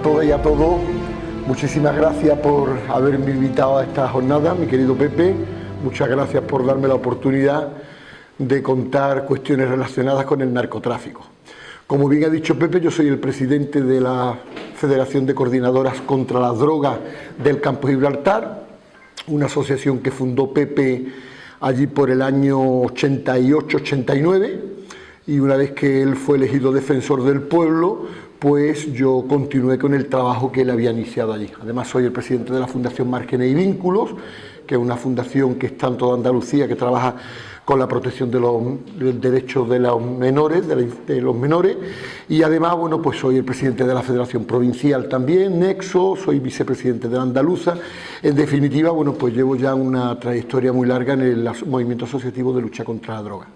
todas y a todos. Muchísimas gracias por haberme invitado a esta jornada, mi querido Pepe. Muchas gracias por darme la oportunidad de contar cuestiones relacionadas con el narcotráfico. Como bien ha dicho Pepe, yo soy el presidente de la Federación de Coordinadoras contra las Drogas del Campo de Gibraltar, una asociación que fundó Pepe allí por el año 88-89, y una vez que él fue elegido defensor del pueblo, pues yo continué con el trabajo que él había iniciado allí. Además soy el presidente de la Fundación Márgenes y Vínculos, que es una fundación que está en toda Andalucía, que trabaja con la protección de los derechos de los menores, y además, bueno, pues soy el presidente de la Federación Provincial también, Nexo, soy vicepresidente de la Andaluza. En definitiva, bueno, pues llevo ya una trayectoria muy larga en el movimiento asociativo de lucha contra la droga.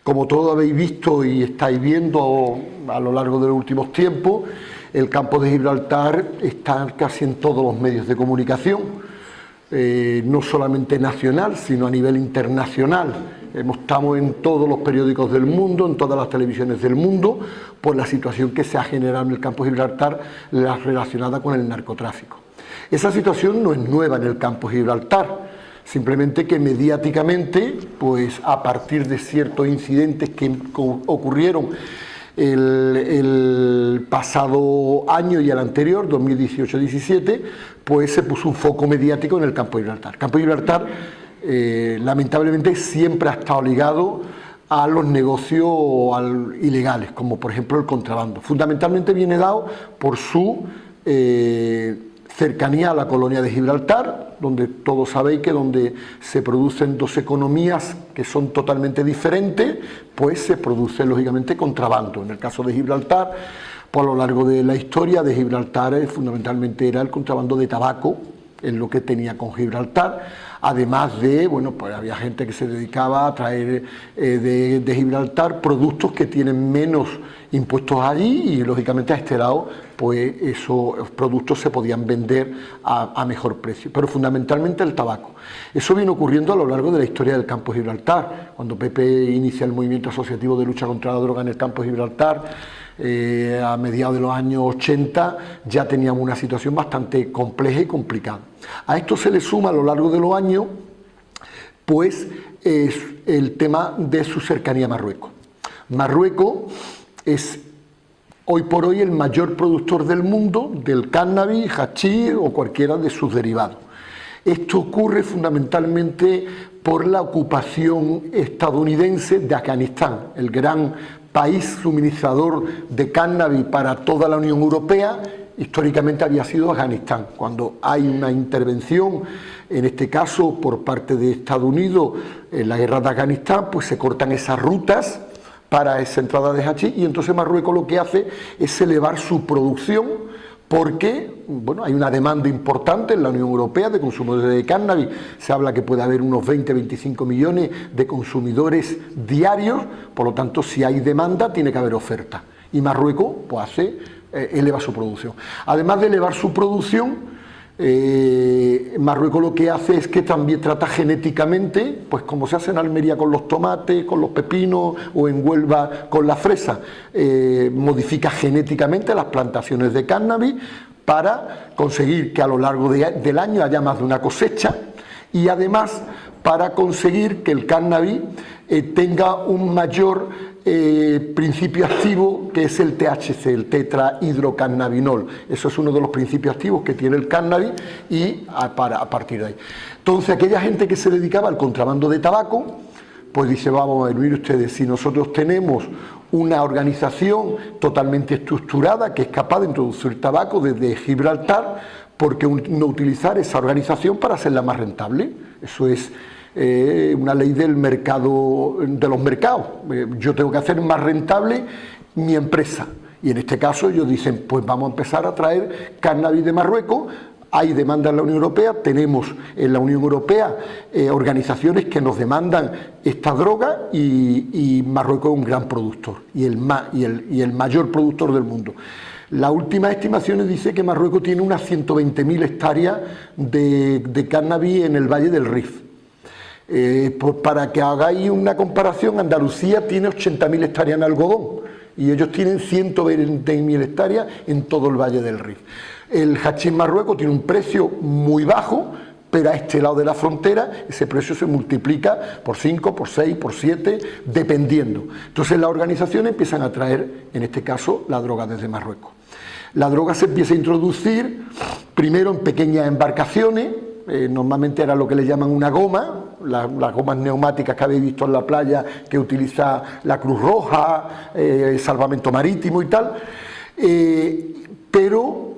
Como todos habéis visto y estáis viendo a lo largo de los últimos tiempos, el campo de Gibraltar está casi en todos los medios de comunicación, no solamente nacional, sino a nivel internacional. Estamos en todos los periódicos del mundo, en todas las televisiones del mundo, por la situación que se ha generado en el campo de Gibraltar relacionada con el narcotráfico. Esa situación no es nueva en el campo de Gibraltar, simplemente que mediáticamente, pues a partir de ciertos incidentes que ocurrieron el pasado año y el anterior, 2018-17, pues se puso un foco mediático en el campo de Gibraltar. El campo de Gibraltar, lamentablemente, siempre ha estado ligado a los negocios ilegales, como por ejemplo el contrabando. Fundamentalmente viene dado por su cercanía a la colonia de Gibraltar, donde todos sabéis que donde se producen dos economías que son totalmente diferentes, pues se produce lógicamente contrabando. En el caso de Gibraltar, por lo largo de la historia de Gibraltar, fundamentalmente era el contrabando de tabaco, en lo que tenía con Gibraltar, además de, bueno, pues había gente que se dedicaba a traer de Gibraltar productos que tienen menos impuestos allí y lógicamente a este lado, pues esos productos se podían vender a mejor precio, pero fundamentalmente el tabaco. Eso viene ocurriendo a lo largo de la historia del campo de Gibraltar. Cuando Pepe inicia el movimiento asociativo de lucha contra la droga en el campo de Gibraltar, a mediados de los años 80, ya teníamos una situación bastante compleja y complicada. A esto se le suma a lo largo de los años, pues, el tema de su cercanía a Marruecos. Marruecos es hoy por hoy el mayor productor del mundo del cannabis, hachís o cualquiera de sus derivados. Esto ocurre fundamentalmente por la ocupación estadounidense de Afganistán, el gran país suministrador de cannabis para toda la Unión Europea. Históricamente había sido Afganistán. Cuando hay una intervención, en este caso por parte de Estados Unidos en la guerra de Afganistán, pues se cortan esas rutas para esa entrada de hachís, y entonces Marruecos lo que hace es elevar su producción, porque bueno, hay una demanda importante en la Unión Europea de consumidores de cannabis. Se habla que puede haber unos 20-25 millones de consumidores diarios, por lo tanto, si hay demanda, tiene que haber oferta. Y Marruecos pues eleva su producción. Además de elevar su producción, Marruecos lo que hace es que también trata genéticamente, pues como se hace en Almería con los tomates, con los pepinos, o en Huelva con la fresa, modifica genéticamente las plantaciones de cannabis para conseguir que a lo largo del año haya más de una cosecha, y además para conseguir que el cannabis tenga un mayor principio activo, que es el THC, el tetrahidrocannabinol. Eso es uno de los principios activos que tiene el cannabis, y a partir de ahí. Entonces, aquella gente que se dedicaba al contrabando de tabaco, pues dice, vamos a ver ustedes, si nosotros tenemos una organización totalmente estructurada que es capaz de introducir tabaco desde Gibraltar, ¿por qué no utilizar esa organización para hacerla más rentable? Eso es una ley del mercado, de los mercados. Yo tengo que hacer más rentable mi empresa, y en este caso ellos dicen, pues vamos a empezar a traer cannabis de Marruecos. Hay demanda en la Unión Europea, tenemos en la Unión Europea organizaciones que nos demandan esta droga, y Marruecos es un gran productor y el mayor productor del mundo. Las últimas estimaciones dicen que Marruecos tiene unas 120.000 hectáreas de cannabis en el Valle del Rif. Pues para que hagáis una comparación, Andalucía tiene 80.000 hectáreas en algodón, y ellos tienen 120.000 hectáreas en todo el Valle del Rif. El hachís en Marruecos tiene un precio muy bajo, pero a este lado de la frontera ese precio se multiplica por 5, por 6, por 7, dependiendo. Entonces las organizaciones empiezan a traer, en este caso, la droga desde Marruecos. La droga se empieza a introducir primero en pequeñas embarcaciones, normalmente era lo que le llaman una goma, las gomas neumáticas que habéis visto en la playa que utiliza la Cruz Roja, Salvamento Marítimo y tal, pero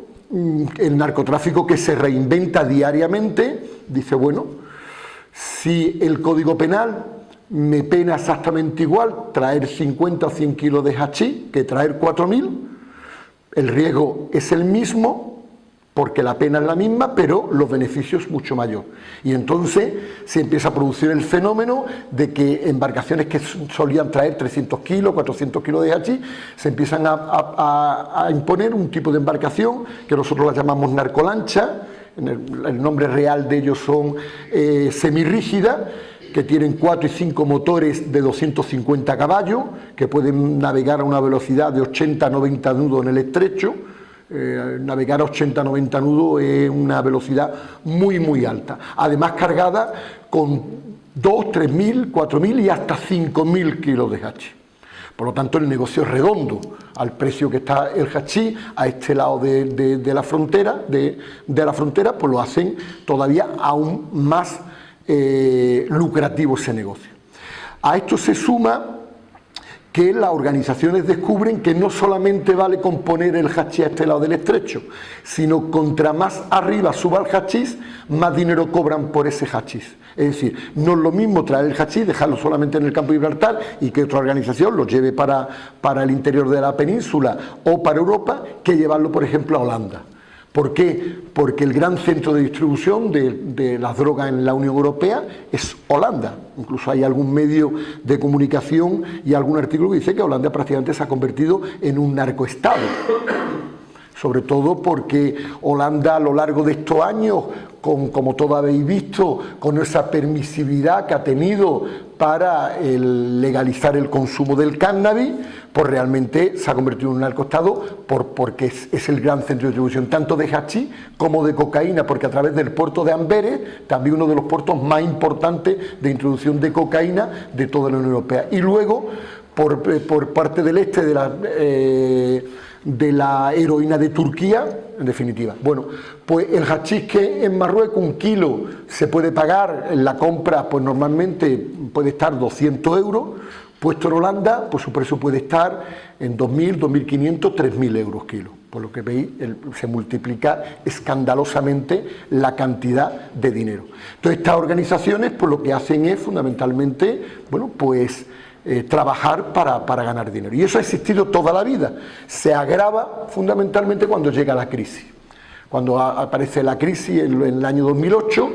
el narcotráfico, que se reinventa diariamente, dice, bueno, si el Código Penal me pena exactamente igual traer 50 o 100 kilos de hachís que traer 4.000, el riesgo es el mismo, porque la pena es la misma, pero los beneficios mucho mayor. Y entonces se empieza a producir el fenómeno de que embarcaciones que solían traer 300 kilos, 400 kilos de hachís, se empiezan a imponer un tipo de embarcación que nosotros la llamamos narcolancha. El nombre real de ellos son semirrígidas, que tienen 4 y 5 motores de 250 caballos, que pueden navegar a una velocidad de 80-90 nudos en el estrecho. Navegar a 80-90 nudos es una velocidad muy alta, además cargada con 2, 3.000, 4.000 y hasta 5.000 kilos de hachís. Por lo tanto, el negocio es redondo al precio que está el hachís a este lado de la frontera, pues lo hacen todavía aún más lucrativo ese negocio. A esto se suma que las organizaciones descubren que no solamente vale con poner el hachís a este lado del estrecho, sino contra más arriba suba el hachís, más dinero cobran por ese hachís. Es decir, no es lo mismo traer el hachís, dejarlo solamente en el campo de Gibraltar y que otra organización lo lleve para el interior de la península o para Europa, que llevarlo, por ejemplo, a Holanda. ¿Por qué? Porque el gran centro de distribución de las drogas en la Unión Europea es Holanda. Incluso hay algún medio de comunicación y algún artículo que dice que Holanda prácticamente se ha convertido en un narcoestado. Sobre todo porque Holanda, a lo largo de estos años, como todos habéis visto, con esa permisividad que ha tenido para legalizar el consumo del cannabis, pues realmente se ha convertido en un narcoestado porque es el gran centro de distribución tanto de hachís como de cocaína, porque a través del puerto de Amberes, también uno de los puertos más importantes de introducción de cocaína de toda la Unión Europea. Y luego, por parte del este de la heroína de Turquía, en definitiva. Bueno, pues el hachís que en Marruecos un kilo se puede pagar en la compra, pues normalmente puede estar 200 euros, puesto en Holanda, pues su precio puede estar en 2.000, 2.500, 3.000 euros kilo. Por lo que veis, se multiplica escandalosamente la cantidad de dinero. Entonces, estas organizaciones, pues lo que hacen es fundamentalmente, bueno, pues trabajar para ganar dinero. Y eso ha existido toda la vida. Se agrava fundamentalmente cuando llega la crisis. Cuando aparece la crisis en el año 2008,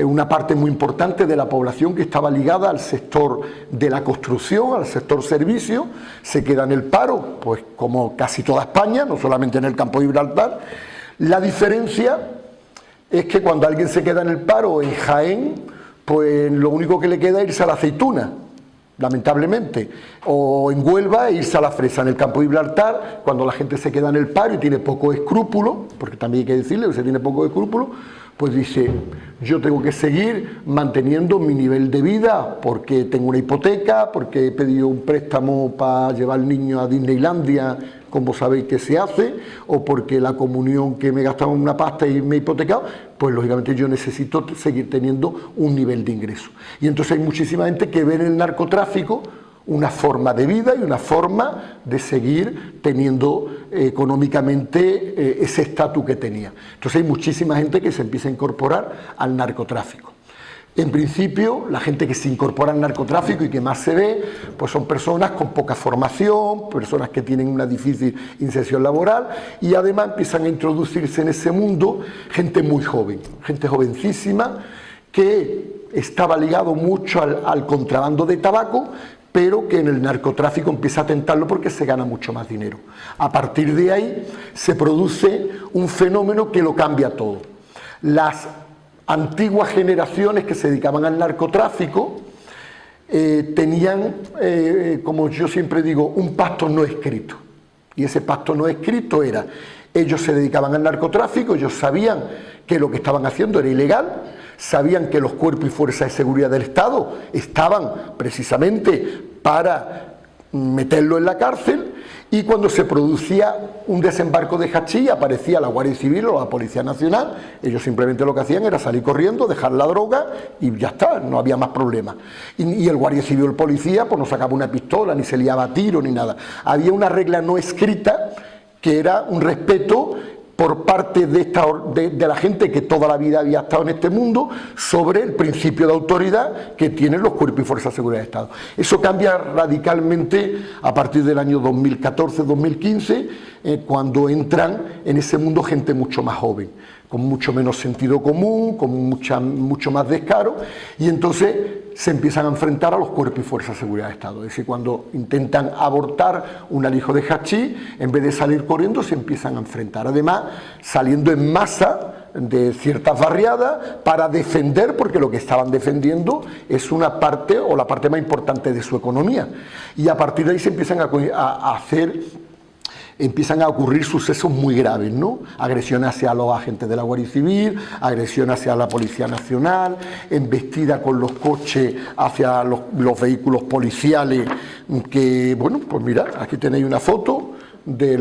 una parte muy importante de la población que estaba ligada al sector de la construcción, al sector servicio, se queda en el paro, pues como casi toda España, no solamente en el campo de Gibraltar. La diferencia es que cuando alguien se queda en el paro en Jaén, pues lo único que le queda es irse a la aceituna, lamentablemente, o en Huelva irse a la fresa. En el campo de Gibraltar, cuando la gente se queda en el paro y tiene poco escrúpulo, porque también hay que decirle que se tiene poco escrúpulo, pues dice, yo tengo que seguir manteniendo mi nivel de vida porque tengo una hipoteca, porque he pedido un préstamo para llevar al niño a Disneylandia, como sabéis que se hace, o porque la comunión que me he gastado en una pasta y me he hipotecado, pues lógicamente yo necesito seguir teniendo un nivel de ingreso. Y entonces hay muchísima gente que ve en el narcotráfico una forma de vida y una forma de seguir teniendo económicamente ese estatus que tenía. Entonces hay muchísima gente que se empieza a incorporar al narcotráfico. En principio, la gente que se incorpora al narcotráfico y que más se ve, pues son personas con poca formación, personas que tienen una difícil inserción laboral y además empiezan a introducirse en ese mundo gente muy joven, gente jovencísima que estaba ligado mucho al contrabando de tabaco, pero que en el narcotráfico empieza a tentarlo porque se gana mucho más dinero. A partir de ahí se produce un fenómeno que lo cambia todo. Las antiguas generaciones que se dedicaban al narcotráfico tenían, como yo siempre digo, un pacto no escrito. Y ese pacto no escrito era, ellos se dedicaban al narcotráfico, ellos sabían que lo que estaban haciendo era ilegal, sabían que los cuerpos y fuerzas de seguridad del Estado estaban precisamente para meterlo en la cárcel, y cuando se producía un desembarco de hachís aparecía la Guardia Civil o la Policía Nacional, ellos simplemente lo que hacían era salir corriendo, dejar la droga y ya está, no había más problemas. Y el Guardia Civil o el policía pues no sacaba una pistola, ni se liaba a tiro, ni nada. Había una regla no escrita que era un respeto por parte de la gente que toda la vida había estado en este mundo sobre el principio de autoridad que tienen los cuerpos y fuerzas de seguridad del Estado. Eso cambia radicalmente a partir del año 2014-2015, cuando entran en ese mundo gente mucho más joven, con mucho menos sentido común, con mucho más descaro, y entonces se empiezan a enfrentar a los cuerpos y fuerzas de seguridad del Estado. Es decir, cuando intentan abortar un alijo de hachís, en vez de salir corriendo, se empiezan a enfrentar. Además, saliendo en masa de ciertas barriadas para defender, porque lo que estaban defendiendo es una parte o la parte más importante de su economía. Y a partir de ahí se empiezan empiezan a ocurrir sucesos muy graves, ¿no? Agresiones hacia los agentes de la Guardia Civil, agresión hacia la Policía Nacional, embestida con los coches hacia los vehículos policiales, que, bueno, pues mirad, aquí tenéis una foto de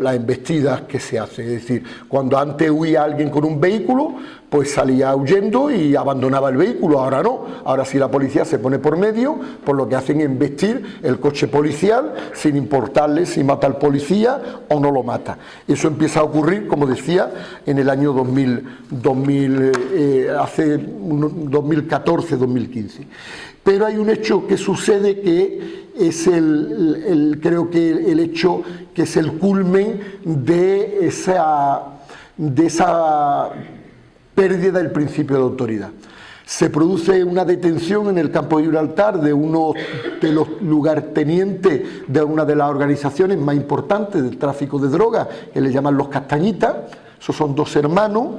las embestidas que se hacen. Es decir, cuando antes huía alguien con un vehículo, pues salía huyendo y abandonaba el vehículo. Ahora no, ahora si la policía se pone por medio, pues lo que hacen es embestir el coche policial sin importarle si mata al policía o no lo mata. Eso empieza a ocurrir, como decía, en el año 2014-2015. Pero hay un hecho que sucede que es creo que el hecho que es el culmen de esa pérdida del principio de autoridad. Se produce una detención en el campo de Gibraltar de uno de los lugartenientes de una de las organizaciones más importantes del tráfico de drogas, que le llaman los Castañitas. Esos son dos hermanos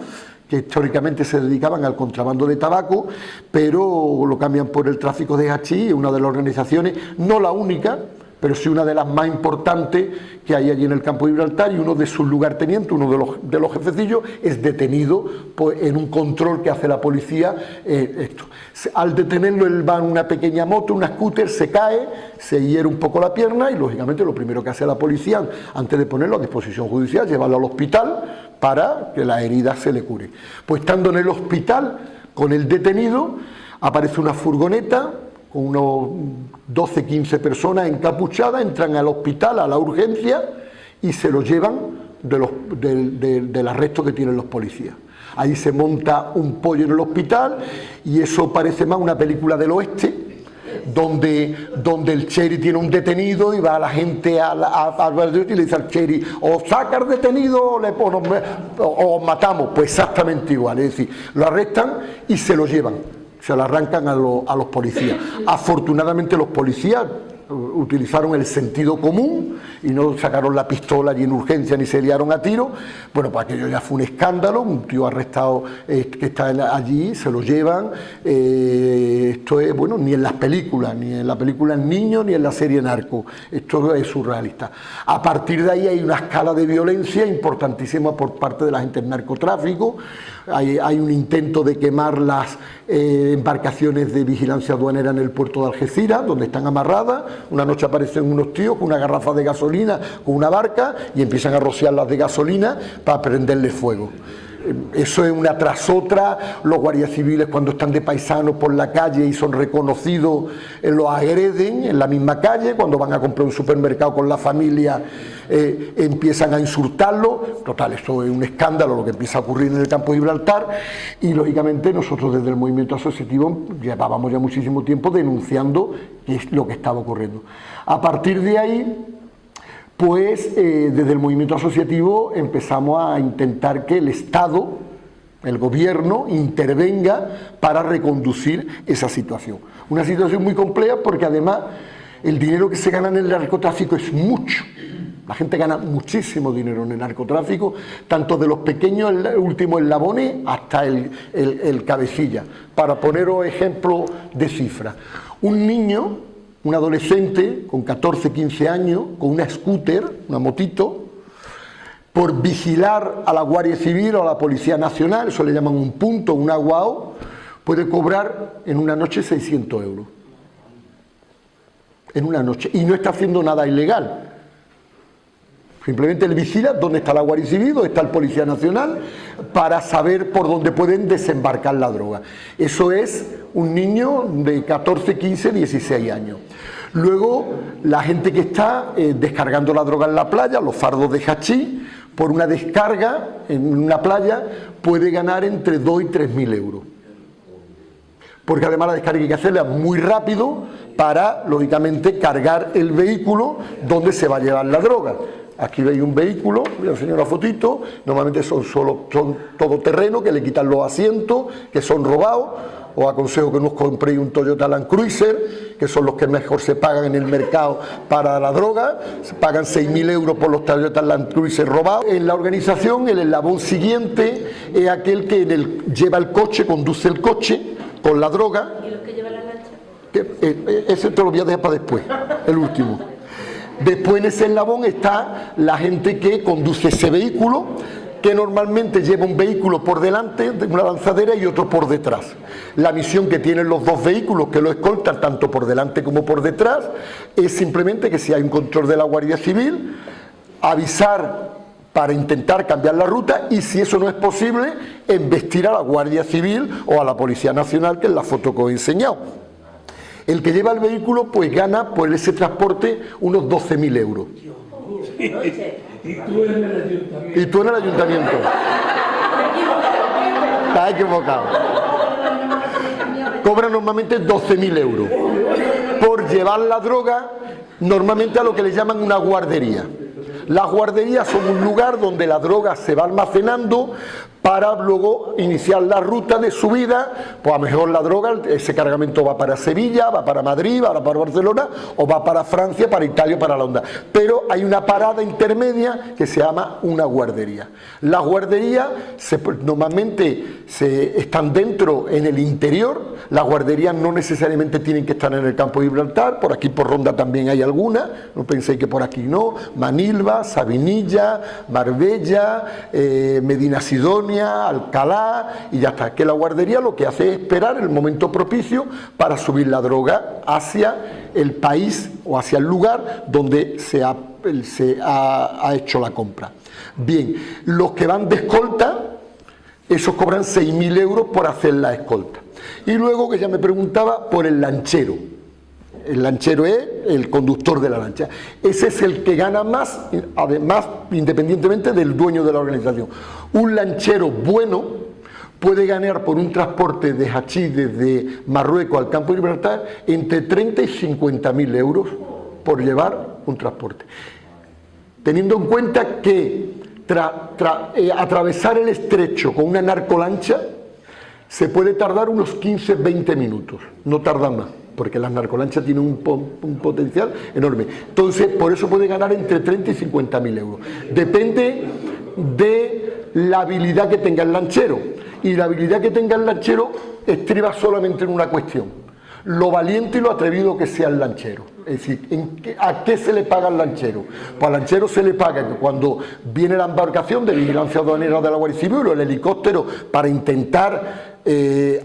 que históricamente se dedicaban al contrabando de tabaco, pero lo cambian por el tráfico de hachís, una de las organizaciones, no la única, pero sí una de las más importantes que hay allí en el campo de Gibraltar, y uno de sus lugartenientes, uno de los jefecillos, es detenido pues, en un control que hace la policía. Al detenerlo, él va en una pequeña moto, una scooter, se cae, se hiere un poco la pierna, y lógicamente lo primero que hace la policía, antes de ponerlo a disposición judicial, llevarlo al hospital para que la herida se le cure. Pues estando en el hospital con el detenido, aparece una furgoneta con unos 12-15 personas encapuchadas, entran al hospital, a la urgencia, y se lo llevan del arresto que tienen los policías. Ahí se monta un pollo en el hospital, y eso parece más una película del oeste, donde el sheriff tiene un detenido y va a la gente y le dice al sheriff, o saca al detenido o matamos. Pues exactamente igual, es decir, lo arrestan y se lo llevan, se lo arrancan a los policías. Afortunadamente los policías utilizaron el sentido común y no sacaron la pistola allí en urgencia ni se liaron a tiro. Bueno, pues aquello ya fue un escándalo, un tío arrestado que está allí, se lo llevan. Esto es, bueno, ni en las películas, ni en la película El Niño, ni en la serie Narco. Esto es surrealista. A partir de ahí hay una escala de violencia importantísima por parte de la gente del narcotráfico. Hay un intento de quemar las embarcaciones de vigilancia aduanera en el puerto de Algeciras, donde están amarradas. Una noche aparecen unos tíos con una garrafa de gasolina, con una barca, y empiezan a rociarlas de gasolina para prenderle fuego. Eso es una tras otra. Los guardias civiles, cuando están de paisanos por la calle y son reconocidos, los agreden en la misma calle. Cuando van a comprar un supermercado con la familia, empiezan a insultarlo. Total, esto es un escándalo lo que empieza a ocurrir en el campo de Gibraltar, y lógicamente nosotros desde el movimiento asociativo llevábamos ya muchísimo tiempo denunciando qué es lo que estaba ocurriendo. A partir de ahí, pues desde el movimiento asociativo empezamos a intentar que el Estado, el gobierno, intervenga para reconducir esa situación. Una situación muy compleja porque además el dinero que se gana en el narcotráfico es mucho. La gente gana muchísimo dinero en el narcotráfico, tanto de los pequeños últimos eslabones hasta el cabecilla. Para poneros ejemplos de cifras, Un niño, un adolescente con 14, 15 años, con una scooter, una motito, por vigilar a la Guardia Civil o a la Policía Nacional, eso le llaman un punto, un aguao, puede cobrar en una noche 600 euros. En una noche. Y no está haciendo nada ilegal. Simplemente él vigila dónde está la Guardia Civil, dónde está el Policía Nacional, para saber por dónde pueden desembarcar la droga. Eso es un niño de 14, 15, 16 años. Luego, la gente que está descargando la droga en la playa, los fardos de hachís, por una descarga en una playa, puede ganar entre 2 y 3.000 euros. Porque además la descarga hay que hacerla muy rápido para, lógicamente, cargar el vehículo donde se va a llevar la droga. Aquí veis un vehículo, voy a enseñar una fotito, normalmente son todoterreno, que le quitan los asientos, que son robados. Os aconsejo que no os compréis un Toyota Land Cruiser, que son los que mejor se pagan en el mercado para la droga. Se pagan 6.000 euros por los Toyota Land Cruiser robados. En la organización, el eslabón siguiente es aquel que lleva el coche, conduce el coche con la droga. ¿Y los que llevan la lancha? Ese te lo voy a dejar para después, el último. Después en ese eslabón está la gente que conduce ese vehículo, que normalmente lleva un vehículo por delante, una lanzadera, y otro por detrás. La misión que tienen los dos vehículos que lo escoltan, tanto por delante como por detrás, es simplemente que si hay un control de la Guardia Civil, avisar para intentar cambiar la ruta, y si eso no es posible, embestir a la Guardia Civil o a la Policía Nacional, que es la foto que os he enseñado. El que lleva el vehículo pues gana por ese transporte unos 12.000 euros. Y tú en el ayuntamiento. Estás equivocado. Cobra normalmente 12.000 euros por llevar la droga, normalmente a lo que le llaman una guardería. Las guarderías son un lugar donde la droga se va almacenando para luego iniciar la ruta de subida. Pues a lo mejor la droga, ese cargamento va para Sevilla, va para Madrid, va para Barcelona, o va para Francia, para Italia, para la Honda. Pero hay una parada intermedia que se llama una guardería. Las guarderías normalmente están dentro, en el interior. Las guarderías no necesariamente tienen que estar en el campo de Gibraltar, por aquí por Ronda también hay algunas, no penséis que por aquí no. Manilva, Sabinilla, Marbella, Medina Sidonia, Alcalá, y ya está. Que la guardería lo que hace es esperar el momento propicio para subir la droga hacia el país o hacia el lugar donde se ha hecho la compra. Bien, los que van de escolta, esos cobran 6.000 euros por hacer la escolta. Y luego, que ya me preguntaba, por el lanchero. El lanchero es el conductor de la lancha. Ese es el que gana más, además, independientemente del dueño de la organización. Un lanchero bueno puede ganar por un transporte de hachís desde Marruecos al campo de Gibraltar entre 30 y 50.000 euros por llevar un transporte. Teniendo en cuenta que atravesar el estrecho con una narcolancha se puede tardar unos 15-20 minutos, no tarda más, porque las narcolanchas tienen un potencial enorme. Entonces, por eso puede ganar entre 30 y 50.000 euros. Depende de la habilidad que tenga el lanchero. Y la habilidad que tenga el lanchero estriba solamente en una cuestión: lo valiente y lo atrevido que sea el lanchero. Es decir, ¿a qué se le paga al lanchero? Pues al lanchero se le paga que cuando viene la embarcación de vigilancia aduanera de la Guardia Civil o el helicóptero para intentar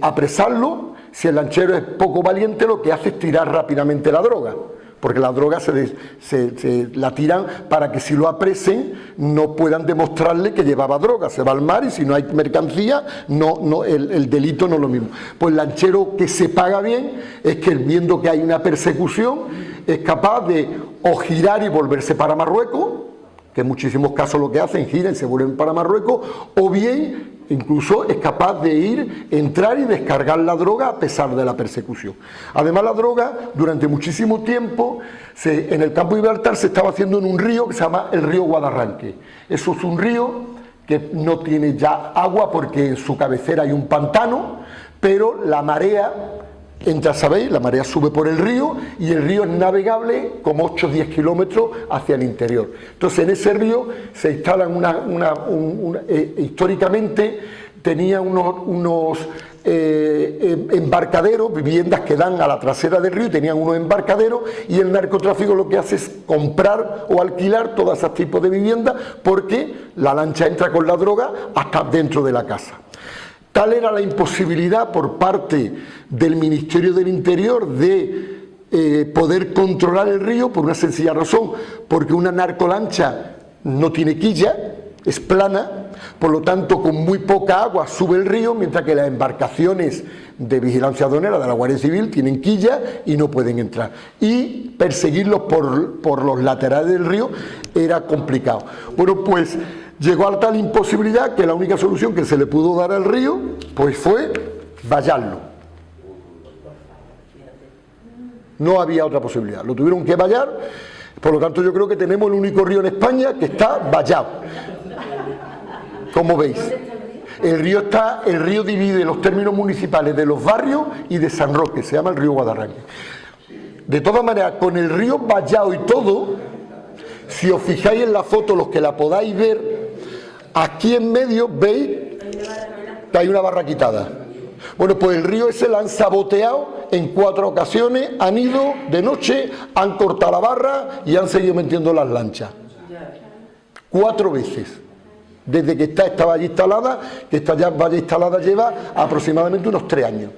apresarlo, si el lanchero es poco valiente, lo que hace es tirar rápidamente la droga, porque la droga se la tiran para que si lo apresen no puedan demostrarle que llevaba droga. Se va al mar y si no hay mercancía, el delito no es lo mismo. Pues el lanchero que se paga bien es que, viendo que hay una persecución, es capaz de o girar y volverse para Marruecos, que en muchísimos casos lo que hacen, giran y se vuelven para Marruecos, o bien incluso es capaz de entrar y descargar la droga a pesar de la persecución. Además, la droga durante muchísimo tiempo en el campo de Gibraltar se estaba haciendo en un río que se llama el río Guadarranque. Eso es un río que no tiene ya agua porque en su cabecera hay un pantano, pero la marea entra, ¿sabéis? La marea sube por el río y el río es navegable como 8 o 10 kilómetros hacia el interior. Entonces, en ese río se instalan históricamente tenía unos embarcaderos, viviendas que dan a la trasera del río, tenían unos embarcaderos, y el narcotráfico lo que hace es comprar o alquilar todos esos tipos de viviendas, porque la lancha entra con la droga hasta dentro de la casa. Tal era la imposibilidad por parte del Ministerio del Interior de poder controlar el río, por una sencilla razón, porque una narcolancha no tiene quilla, es plana, por lo tanto con muy poca agua sube el río, mientras que las embarcaciones de vigilancia aduanera de la Guardia Civil tienen quilla y no pueden entrar, y perseguirlos por los laterales del río era complicado. Bueno, pues llegó a tal imposibilidad que la única solución que se le pudo dar al río pues fue vallarlo. No había otra posibilidad, lo tuvieron que vallar. Por lo tanto, yo creo que tenemos el único río en España que está vallado. Como veis, el río divide los términos municipales de Los Barrios y de San Roque, se llama el río Guadarrama. De todas maneras, con el río vallado y todo, si os fijáis en la foto, los que la podáis ver, aquí en medio veis que hay una barra quitada. Bueno, pues el río ese la han saboteado en 4 ocasiones, han ido de noche, han cortado la barra y han seguido metiendo las lanchas. 4 veces. Desde que está esta valla instalada, que esta valla instalada lleva aproximadamente unos 3 años.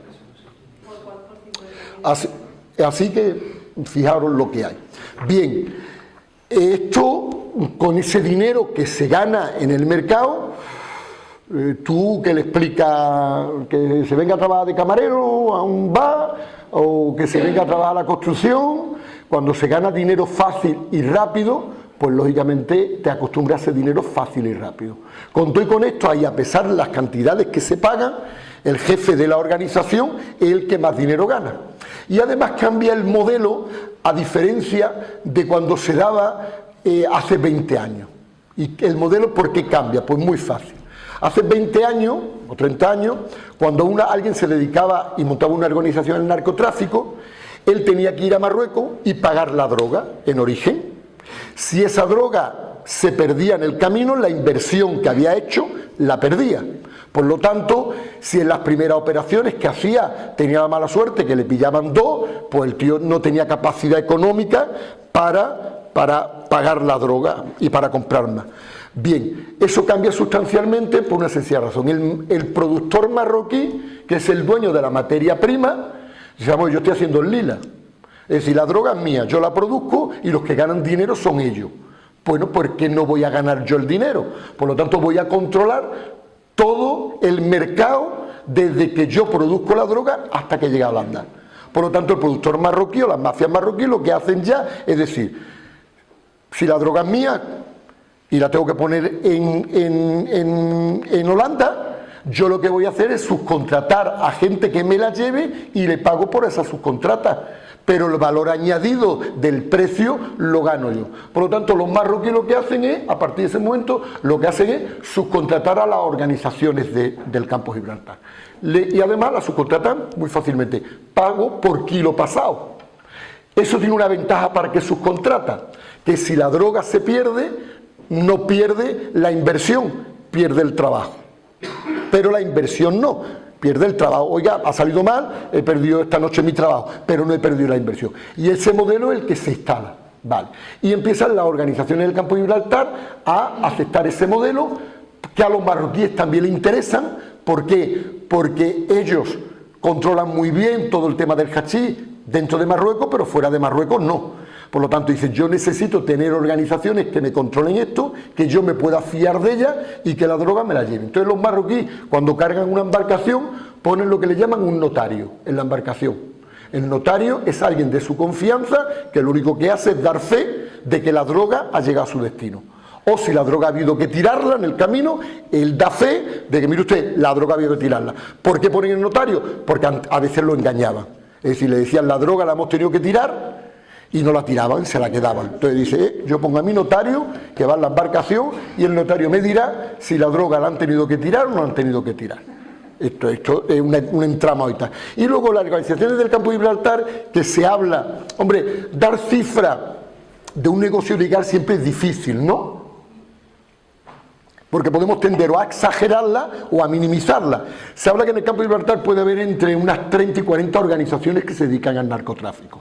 Así que fijaros lo que hay. Bien, esto con ese dinero que se gana en el mercado, tú que le explicas que se venga a trabajar de camarero a un bar, o que se venga a trabajar a la construcción, cuando se gana dinero fácil y rápido, pues lógicamente te acostumbras a ese dinero fácil y rápido. Con todo y con esto, y a pesar de las cantidades que se pagan, el jefe de la organización es el que más dinero gana. Y además cambia el modelo, a diferencia de cuando se daba hace 20 años. ¿Y el modelo por qué cambia? Pues muy fácil. Hace 20 años o 30 años, cuando alguien se dedicaba y montaba una organización en el narcotráfico, él tenía que ir a Marruecos y pagar la droga en origen. Si esa droga se perdía en el camino, la inversión que había hecho la perdía. Por lo tanto, si en las primeras operaciones que hacía tenía la mala suerte que le pillaban 2, pues el tío no tenía capacidad económica para pagar la droga y para comprar más. Bien, eso cambia sustancialmente por una sencilla razón. El productor marroquí, que es el dueño de la materia prima, dice, yo estoy haciendo el lila. Es decir, la droga es mía, yo la produzco y los que ganan dinero son ellos. Bueno, ¿por qué no voy a ganar yo el dinero? Por lo tanto, voy a controlar todo el mercado desde que yo produzco la droga hasta que llega a Holanda. Por lo tanto, el productor marroquí o las mafias marroquíes lo que hacen ya es decir, si la droga es mía y la tengo que poner en Holanda, yo lo que voy a hacer es subcontratar a gente que me la lleve y le pago por esa subcontrata. Pero el valor añadido del precio lo gano yo. Por lo tanto, los marroquíes lo que hacen es, a partir de ese momento, lo que hacen es subcontratar a las organizaciones del campo Gibraltar. Y además la subcontratan muy fácilmente. Pago por kilo pasado. Eso tiene una ventaja para que subcontrata, que si la droga se pierde, no pierde la inversión, pierde el trabajo. Pero la inversión no. Pierde el trabajo, oiga, ha salido mal, he perdido esta noche mi trabajo, pero no he perdido la inversión. Y ese modelo es el que se instala, ¿vale? Y empiezan las organizaciones del campo de Gibraltar a aceptar ese modelo, que a los marroquíes también les interesan. ¿Por qué? Porque ellos controlan muy bien todo el tema del hachís dentro de Marruecos, pero fuera de Marruecos no. Por lo tanto, dicen, yo necesito tener organizaciones que me controlen esto, que yo me pueda fiar de ellas y que la droga me la lleve. Entonces los marroquíes, cuando cargan una embarcación, ponen lo que le llaman un notario en la embarcación. El notario es alguien de su confianza que lo único que hace es dar fe de que la droga ha llegado a su destino. O si la droga ha habido que tirarla en el camino, él da fe de que, mire usted, la droga ha habido que tirarla. ¿Por qué ponen el notario? Porque a veces lo engañaban. Es decir, le decían, la droga la hemos tenido que tirar, y no la tiraban, se la quedaban. Entonces dice, yo pongo a mi notario que va en la embarcación y el notario me dirá si la droga la han tenido que tirar o no la han tenido que tirar. Esto es un entrama ahorita. Y luego las organizaciones del campo de Gibraltar, que se habla, hombre, dar cifra de un negocio ilegal siempre es difícil, ¿no? porque podemos tender o a exagerarla o a minimizarla. Se habla que en el campo de Gibraltar puede haber entre unas 30 y 40 organizaciones que se dedican al narcotráfico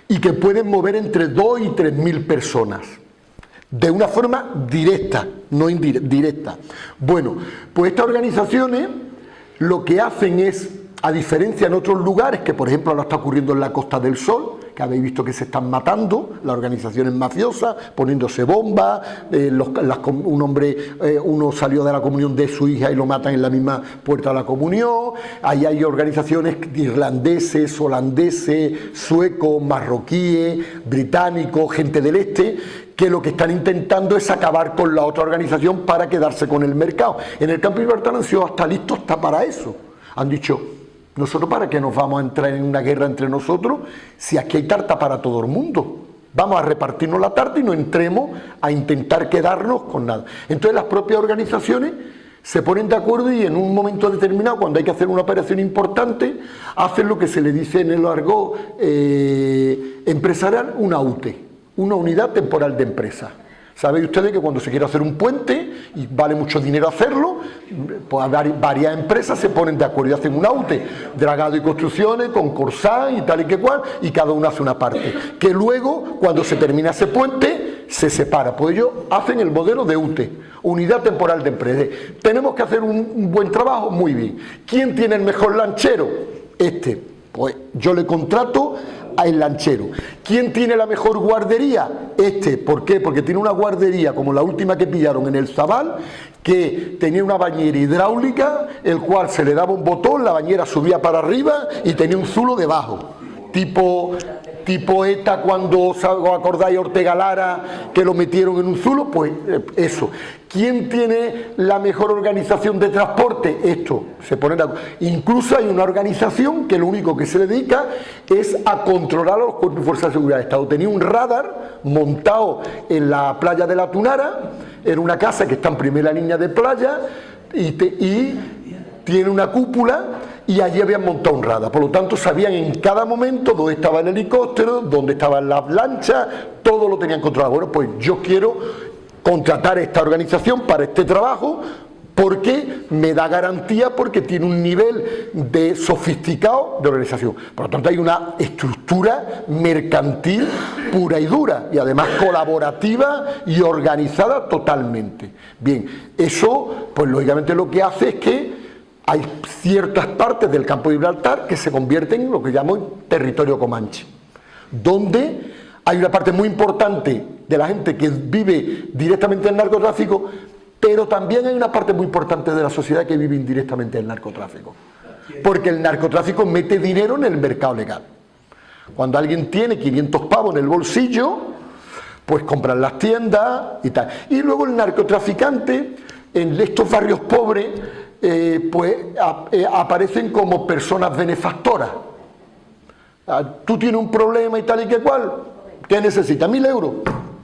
y que pueden mover entre 2 y 3.000 personas de una forma directa, no indirecta. Bueno, pues estas organizaciones lo que hacen es, a diferencia en otros lugares, que por ejemplo ahora está ocurriendo en la Costa del Sol, que habéis visto que se están matando las organizaciones mafiosas, poniéndose bombas, uno salió de la comunión de su hija y lo matan en la misma puerta de la comunión. Ahí hay organizaciones irlandeses, holandeses, suecos, marroquíes, británicos, gente del este, que lo que están intentando es acabar con la otra organización para quedarse con el mercado. En el campo de Gibraltar han sido hasta listos hasta para eso. Han dicho, ¿nosotros para qué nos vamos a entrar en una guerra entre nosotros si aquí hay tarta para todo el mundo? Vamos a repartirnos la tarta y no entremos a intentar quedarnos con nada. Entonces las propias organizaciones se ponen de acuerdo y en un momento determinado, cuando hay que hacer una operación importante, hacen lo que se le dice en el argot empresarial, una UTE, una unidad temporal de empresa. Sabéis ustedes que cuando se quiere hacer un puente y vale mucho dinero hacerlo, pues varias empresas se ponen de acuerdo y hacen una UTE, Dragado y Construcciones, con Corsán y tal y que cual, y cada uno hace una parte. Que luego, cuando se termina ese puente, se separa. Pues ellos hacen el modelo de UTE, Unidad Temporal de Empresa. Tenemos que hacer un buen trabajo, muy bien. ¿Quién tiene el mejor lanchero? Este. Pues yo le contrato al lanchero. ¿Quién tiene la mejor guardería? Este. ¿Por qué? Porque tiene una guardería como la última que pillaron en el Zabal, que tenía una bañera hidráulica, el cual se le daba un botón, la bañera subía para arriba y tenía un zulo debajo. Tipo ETA, cuando os acordáis Ortega Lara, que lo metieron en un zulo, pues eso. ¿Quién tiene la mejor organización de transporte? Esto, se pone de acuerdo. Incluso hay una organización que lo único que se dedica es a controlar a los cuerpos y fuerzas de seguridad del Estado. Tenía un radar montado en la playa de la Tunara, en una casa que está en primera línea de playa, y tiene una cúpula, y allí habían montado un radar. Por lo tanto, sabían en cada momento dónde estaba el helicóptero, dónde estaban las lanchas, todo lo tenían controlado. Bueno, pues yo quiero contratar a esta organización para este trabajo porque me da garantía, porque tiene un nivel de sofisticado de organización. Por lo tanto, hay una estructura mercantil pura y dura, y además colaborativa y organizada totalmente. Bien, eso, pues lógicamente lo que hace es que hay ciertas partes del campo de Gibraltar que se convierten en lo que llamo territorio comanche, donde hay una parte muy importante de la gente que vive directamente del narcotráfico, pero también hay una parte muy importante de la sociedad que vive indirectamente del narcotráfico, porque el narcotráfico mete dinero en el mercado legal. Cuando alguien tiene 500 pavos en el bolsillo, pues compran las tiendas y tal. Y luego el narcotraficante en estos barrios pobres aparecen como personas benefactoras. Tú tienes un problema y tal y que cual, ¿qué necesitas? 1.000 euros.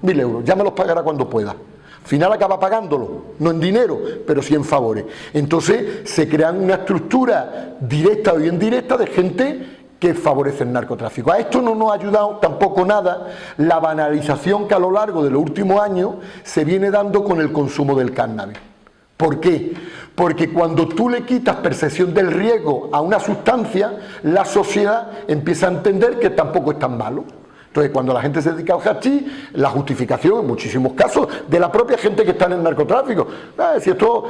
1.000 euros, ya me los pagará cuando pueda. Al final acaba pagándolo, no en dinero, pero sí en favores. Entonces se crean una estructura directa o indirecta de gente que favorece el narcotráfico. A esto no nos ha ayudado tampoco nada la banalización que a lo largo de los últimos años se viene dando con el consumo del cannabis. ¿Por qué? Porque cuando tú le quitas percepción del riesgo a una sustancia, la sociedad empieza a entender que tampoco es tan malo. Entonces, cuando la gente se dedica al hachís, la justificación, en muchísimos casos, de la propia gente que está en el narcotráfico. Si esto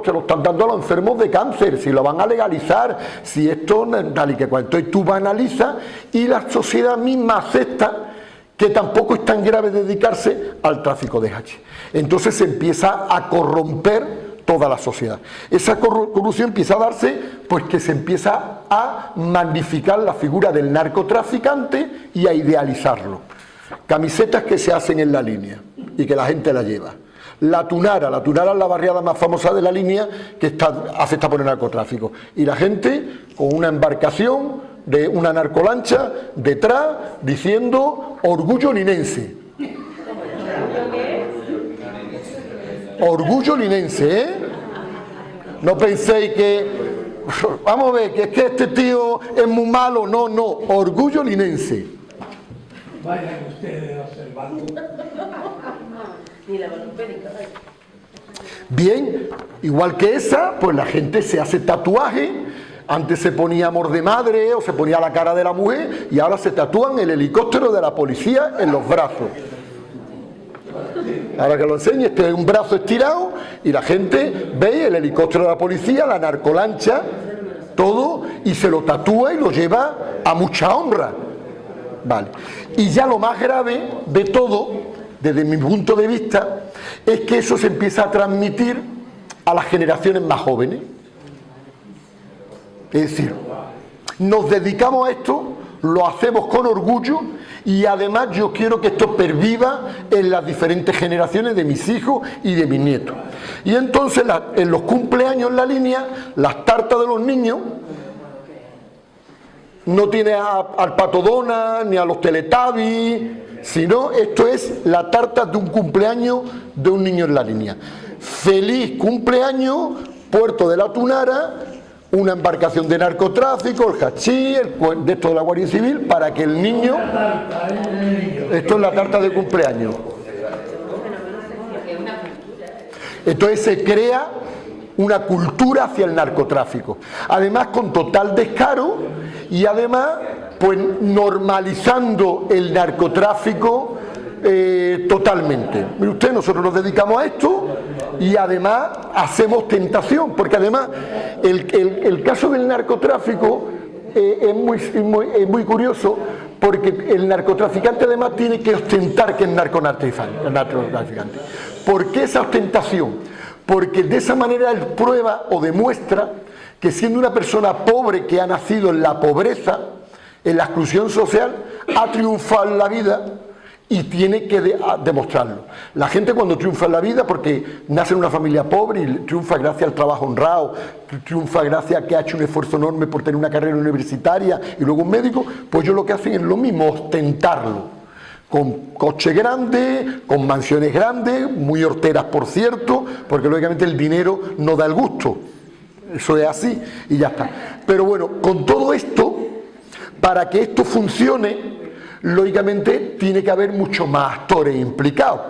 se lo están dando a los enfermos de cáncer, si lo van a legalizar, si esto tal y que cual. Entonces tú banalizas y la sociedad misma acepta que tampoco es tan grave dedicarse al tráfico de hachís. Entonces se empieza a corromper toda la sociedad. Esa corrupción empieza a darse, pues que se empieza a magnificar la figura del narcotraficante y a idealizarlo. Camisetas que se hacen en la línea y que la gente la lleva. La Tunara es la barriada más famosa de la línea que está afectada por el narcotráfico. Y la gente con una embarcación de una narcolancha detrás diciendo orgullo linense. Orgullo linense, ¿eh? No penséis que, vamos a ver, que es que este tío es muy malo. No, orgullo linense. Vayan ustedes observando. Ni la logopédica, ¿vale? Bien, igual que esa, pues la gente se hace tatuaje. Antes se ponía amor de madre o se ponía la cara de la mujer y ahora se tatúan el helicóptero de la policía en los brazos. Ahora que lo enseñe, este es un brazo estirado y la gente ve el helicóptero de la policía, la narcolancha, todo, y se lo tatúa y lo lleva a mucha honra. Vale. Y ya lo más grave de todo, desde mi punto de vista, es que eso se empieza a transmitir a las generaciones más jóvenes. Es decir, nos dedicamos a esto, lo hacemos con orgullo y además yo quiero que esto perviva en las diferentes generaciones de mis hijos y de mis nietos. Y entonces en los cumpleaños en la línea, las tartas de los niños no tiene al Pato Donald ni a los Teletubbies, sino esto es la tarta de un cumpleaños de un niño en la línea. Feliz cumpleaños, Puerto de la Tunara, una embarcación de narcotráfico, el hachís, de esto de la Guardia Civil, para que el niño... Esto es la tarta de cumpleaños. Entonces se crea una cultura hacia el narcotráfico. Además con total descaro y además pues normalizando el narcotráfico totalmente. Mire usted, nosotros nos dedicamos a esto y además hacemos tentación, porque además el caso del narcotráfico es muy curioso, porque el narcotraficante además tiene que ostentar que es narcotraficante. ¿Por qué esa ostentación? Porque de esa manera él prueba o demuestra que siendo una persona pobre que ha nacido en la pobreza, en la exclusión social, ha triunfado en la vida y tiene que demostrarlo. La gente cuando triunfa en la vida, porque nace en una familia pobre y triunfa gracias al trabajo honrado, triunfa gracias a que ha hecho un esfuerzo enorme por tener una carrera universitaria y luego un médico, pues ellos lo que hacen es lo mismo, ostentarlo. Con coches grandes, con mansiones grandes, muy horteras por cierto, porque lógicamente el dinero no da el gusto. Eso es así y ya está. Pero bueno, con todo esto, para que esto funcione, lógicamente tiene que haber muchos más actores implicados,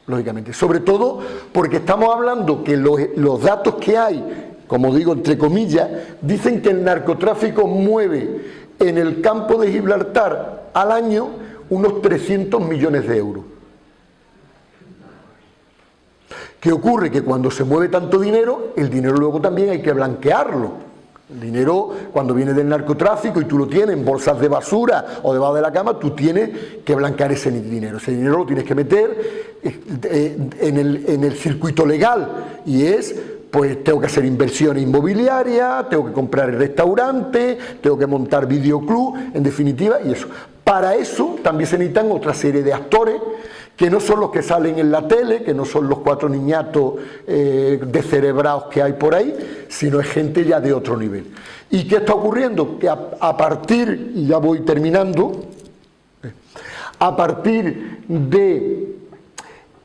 lógicamente. Sobre todo porque estamos hablando que los datos que hay, como digo entre comillas, dicen que el narcotráfico mueve en el campo de Gibraltar al año unos 300 millones de euros. ¿Qué ocurre? Que cuando se mueve tanto dinero, el dinero luego también hay que blanquearlo. El dinero, cuando viene del narcotráfico y tú lo tienes en bolsas de basura o debajo de la cama, tú tienes que blanquear ese dinero. Ese dinero lo tienes que meter en el circuito legal y es, pues tengo que hacer inversiones inmobiliarias, tengo que comprar el restaurante, tengo que montar videoclub, en definitiva, y eso. Para eso también se necesitan otra serie de actores que no son los que salen en la tele, que no son los 4 niñatos descerebrados que hay por ahí, sino es gente ya de otro nivel. ¿Y qué está ocurriendo? Que a partir, y ya voy terminando, a partir de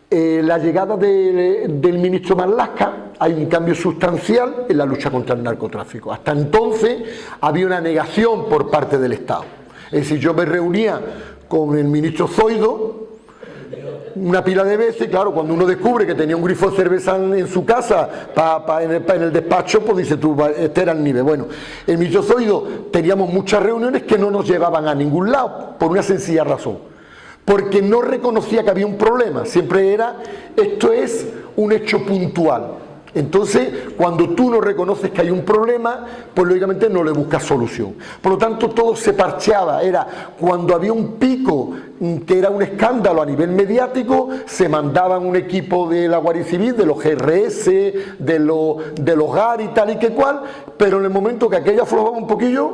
la llegada del ministro Marlaska, hay un cambio sustancial en la lucha contra el narcotráfico. Hasta entonces había una negación por parte del Estado. Es decir, yo me reunía con el ministro Zoido una pila de veces, claro, cuando uno descubre que tenía un grifo de cerveza en su casa en el despacho, pues dice tú, este era el nivel. Bueno, el ministro Zoido teníamos muchas reuniones que no nos llevaban a ningún lado, por una sencilla razón, porque no reconocía que había un problema, siempre era, esto es un hecho puntual. Entonces, cuando tú no reconoces que hay un problema, pues lógicamente no le buscas solución. Por lo tanto, todo se parcheaba. Era cuando había un pico que era un escándalo a nivel mediático, se mandaban un equipo de la Guardia Civil, de los GRS, de los GAR y tal y que cual, pero en el momento que aquello aflojaba un poquillo,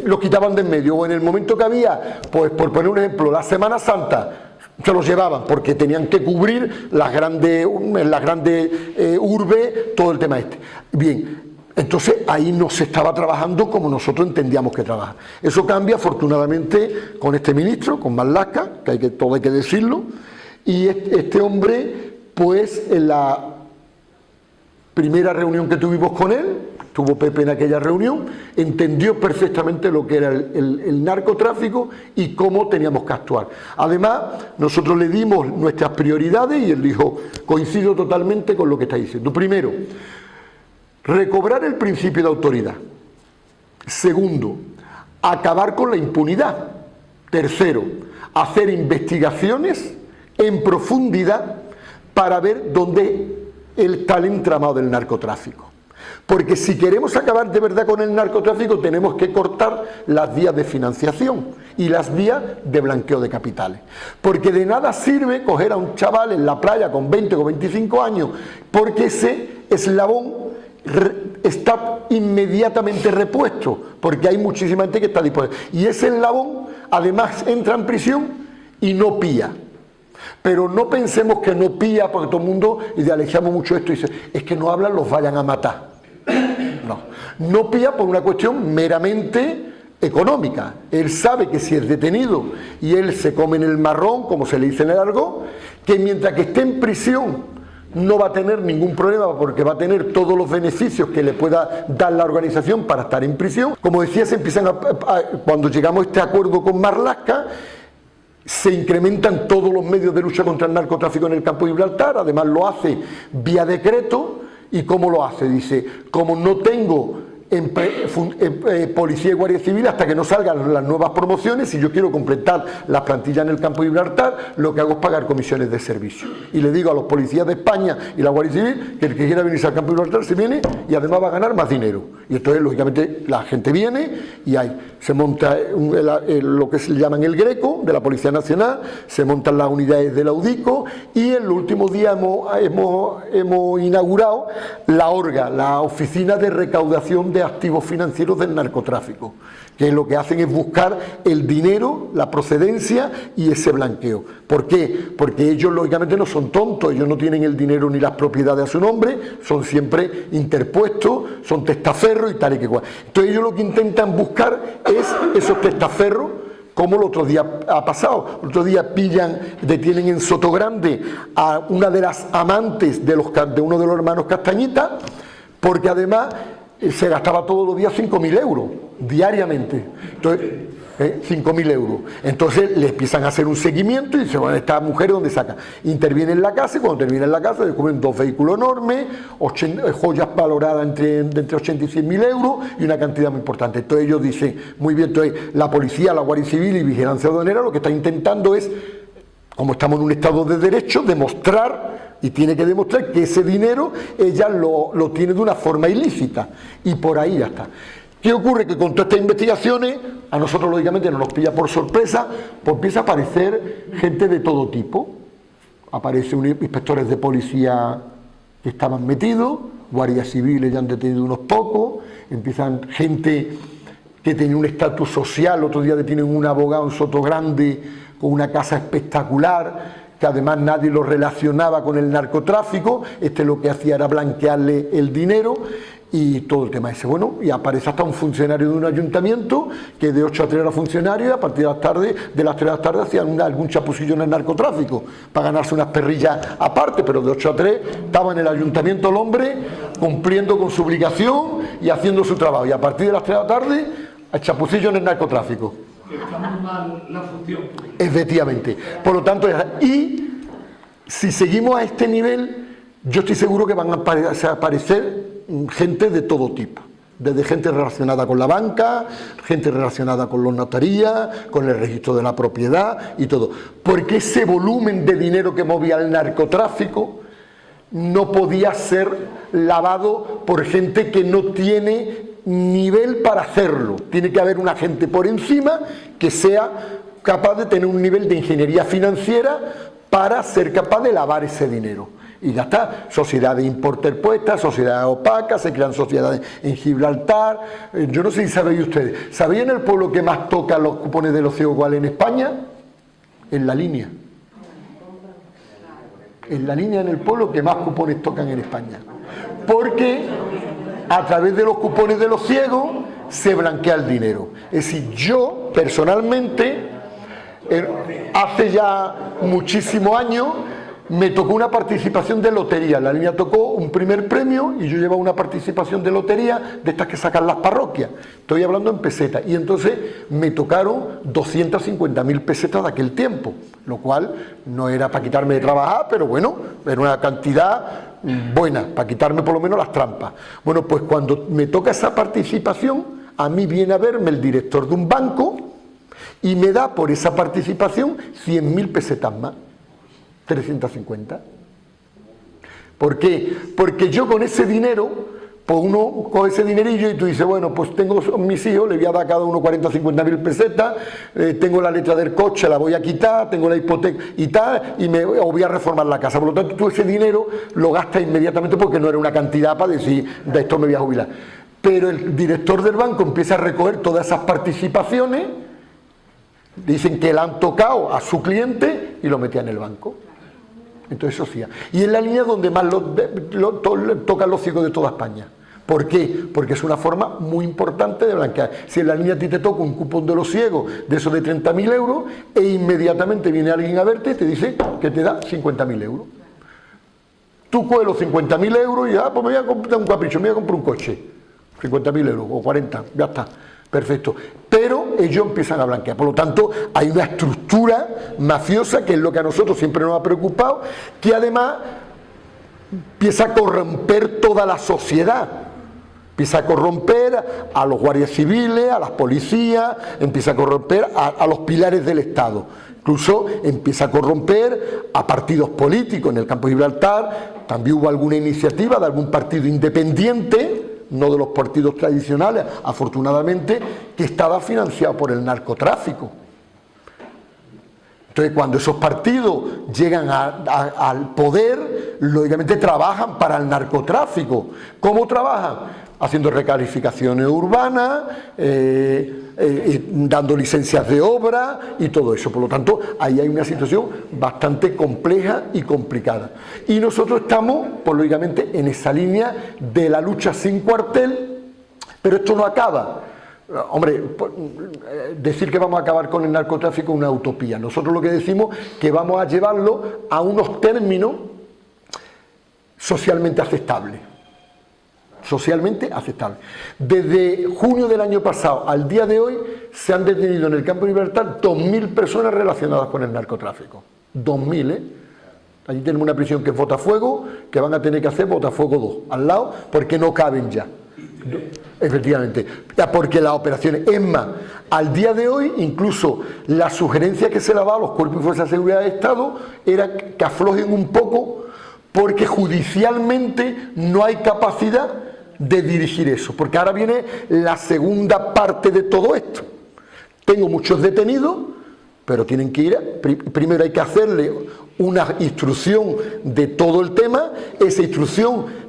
lo quitaban de en medio. O en el momento que había, pues por poner un ejemplo, la Semana Santa, se los llevaban porque tenían que cubrir las grandes urbes, todo el tema este. Bien, entonces ahí no se estaba trabajando como nosotros entendíamos que trabajar. Eso cambia afortunadamente con este ministro, con Marlaska, que todo hay que decirlo, y este hombre, pues en la primera reunión que tuvimos con él, estuvo Pepe en aquella reunión, entendió perfectamente lo que era el narcotráfico y cómo teníamos que actuar. Además, nosotros le dimos nuestras prioridades y él dijo, coincido totalmente con lo que está diciendo. Primero, recobrar el principio de autoridad. Segundo, acabar con la impunidad. Tercero, hacer investigaciones en profundidad para ver dónde está el entramado del narcotráfico. Porque si queremos acabar de verdad con el narcotráfico, tenemos que cortar las vías de financiación y las vías de blanqueo de capitales. Porque de nada sirve coger a un chaval en la playa con 20 o 25 años, porque ese eslabón está inmediatamente repuesto, porque hay muchísima gente que está dispuesta. Y ese eslabón, además, entra en prisión y no pía. Pero no pensemos que no pía, porque todo el mundo idealizamos mucho esto y dice, es que no hablan, los vayan a matar. No pía por una cuestión meramente económica. Él sabe que si es detenido y él se come en el marrón, como se le dice en el argot, que mientras que esté en prisión no va a tener ningún problema porque va a tener todos los beneficios que le pueda dar la organización para estar en prisión. Como decía, se empiezan cuando llegamos a este acuerdo con Marlaska, se incrementan todos los medios de lucha contra el narcotráfico en el campo de Gibraltar. Además lo hace vía decreto. ¿Y cómo lo hace? Dice, como no tengo policía y guardia civil hasta que no salgan las nuevas promociones, si yo quiero completar las plantillas en el campo de Gibraltar, lo que hago es pagar comisiones de servicio. Y le digo a los policías de España y la Guardia Civil que el que quiera venirse al campo de Gibraltar se viene y además va a ganar más dinero. Y entonces, lógicamente, la gente viene y se monta lo que se llaman el Greco, de la Policía Nacional, se montan las unidades de la UDICO y en los últimos días hemos inaugurado la ORGA, la Oficina de Recaudación de Activos Financieros del Narcotráfico, que lo que hacen es buscar el dinero, la procedencia y ese blanqueo. ¿Por qué? Porque ellos lógicamente no son tontos, ellos no tienen el dinero ni las propiedades a su nombre, son siempre interpuestos, son testaferros y tal y que cual. Entonces ellos lo que intentan buscar es esos testaferros, como el otro día ha pasado. El otro día detienen en Sotogrande a una de las amantes de uno de los hermanos Castañita, porque además se gastaba todos los días 5.000 euros diariamente. Entonces, 5.000 euros. Entonces le empiezan a hacer un seguimiento y dicen, bueno, esta mujer ¿dónde saca? Interviene en la casa y cuando termina en la casa descubren 2 vehículos enormes, joyas valoradas entre 80 y 100.000 euros y una cantidad muy importante. Entonces ellos dicen, muy bien, entonces la policía, la Guardia Civil y Vigilancia Aduanera lo que está intentando es, como estamos en un Estado de Derecho, demostrar, y tiene que demostrar que ese dinero ella lo tiene de una forma ilícita, y por ahí ya está. ¿Qué ocurre? Que con todas estas investigaciones, a nosotros lógicamente nos pilla por sorpresa, pues empieza a aparecer gente de todo tipo. Aparecen inspectores de policía que estaban metidos, guardias civiles ya han detenido unos pocos, empiezan gente que tenía un estatus social. Otro día detienen un abogado en Sotogrande con una casa espectacular, que además nadie lo relacionaba con el narcotráfico. Lo que hacía era blanquearle el dinero y todo el tema ese. Bueno, y aparece hasta un funcionario de un ayuntamiento que de 8 a 3 era funcionario y a partir de las 3 de la tarde hacían algún chapucillo en el narcotráfico para ganarse unas perrillas aparte, pero de 8 a 3 estaba en el ayuntamiento el hombre cumpliendo con su obligación y haciendo su trabajo, y a partir de las 3 de la tarde el chapucillo en el narcotráfico. Está muy mal la función. Efectivamente. Por lo tanto, y si seguimos a este nivel, yo estoy seguro que van a aparecer gente de todo tipo, desde gente relacionada con la banca, gente relacionada con las notarías, con el registro de la propiedad y todo, porque ese volumen de dinero que movía el narcotráfico no podía ser lavado por gente que no tiene nivel para hacerlo. Tiene que haber una gente por encima que sea capaz de tener un nivel de ingeniería financiera para ser capaz de lavar ese dinero. Y ya está, sociedades interpuestas, sociedades opacas, se crean sociedades en Gibraltar. Yo no sé si sabéis ustedes, ¿sabían el pueblo que más toca los cupones de los ciegos iguales en España? En La Línea. En La Línea, en el pueblo que más cupones tocan en España. Porque a través de los cupones de los ciegos se blanquea el dinero. Es decir, yo personalmente, hace ya muchísimos años, me tocó una participación de lotería. La línea tocó un primer premio y yo llevaba una participación de lotería de estas que sacan las parroquias. Estoy hablando en pesetas. Y entonces me tocaron 250.000 pesetas de aquel tiempo, lo cual no era para quitarme de trabajar, pero bueno, era una cantidad buena, para quitarme por lo menos las trampas. Bueno, pues cuando me toca esa participación, a mí viene a verme el director de un banco y me da por esa participación 100.000 pesetas más. 350. ¿Por qué? Porque yo con ese dinero, pues uno coge ese dinerillo y tú dices, bueno, pues tengo mis hijos, le voy a dar a cada uno 40 o 50.000 pesetas, tengo la letra del coche, la voy a quitar, tengo la hipoteca y tal, o voy a reformar la casa. Por lo tanto, tú ese dinero lo gastas inmediatamente porque no era una cantidad para decir, de esto me voy a jubilar. Pero el director del banco empieza a recoger todas esas participaciones, dicen que le han tocado a su cliente y lo metía en el banco. Entonces eso sí. Y es la línea donde más tocan los ciegos de toda España. ¿Por qué? Porque es una forma muy importante de blanquear. Si en la línea a ti te toca un cupón de los ciegos de esos de 30.000 euros e inmediatamente viene alguien a verte y te dice que te da 50.000 euros. Tú coges los 50.000 euros y pues me voy a comprar un capricho, me voy a comprar un coche. 50.000 euros o 40, ya está. Perfecto, pero ellos empiezan a blanquear. Por lo tanto, hay una estructura mafiosa que es lo que a nosotros siempre nos ha preocupado, que además empieza a corromper toda la sociedad. Empieza a corromper a los guardias civiles, a las policías, empieza a corromper a los pilares del Estado. Incluso empieza a corromper a partidos políticos. En el campo de Gibraltar también hubo alguna iniciativa de algún partido independiente, no de los partidos tradicionales, afortunadamente, que estaba financiado por el narcotráfico. Entonces, cuando esos partidos llegan al poder, lógicamente trabajan para el narcotráfico. ¿Cómo trabajan? Haciendo recalificaciones urbanas, dando licencias de obra y todo eso. Por lo tanto, ahí hay una situación bastante compleja y complicada. Y nosotros estamos, pues lógicamente, en esa línea de la lucha sin cuartel, pero esto no acaba. Hombre, decir que vamos a acabar con el narcotráfico es una utopía. Nosotros lo que decimos es que vamos a llevarlo a unos términos socialmente aceptables. Socialmente aceptable. Desde junio del año pasado al día de hoy se han detenido en el campo de Gibraltar 2.000 personas relacionadas con el narcotráfico. 2.000, ¿eh? Allí tenemos una prisión que es Botafuego, que van a tener que hacer Botafuego 2 al lado porque no caben ya. Efectivamente, porque las operaciones, es más, al día de hoy incluso la sugerencia que se le daba a los cuerpos y fuerzas de seguridad de Estado era que aflojen un poco porque judicialmente no hay capacidad de dirigir eso, porque ahora viene la segunda parte de todo esto. Tengo muchos detenidos, pero tienen que ir, primero hay que hacerle una instrucción de todo el tema, esa instrucción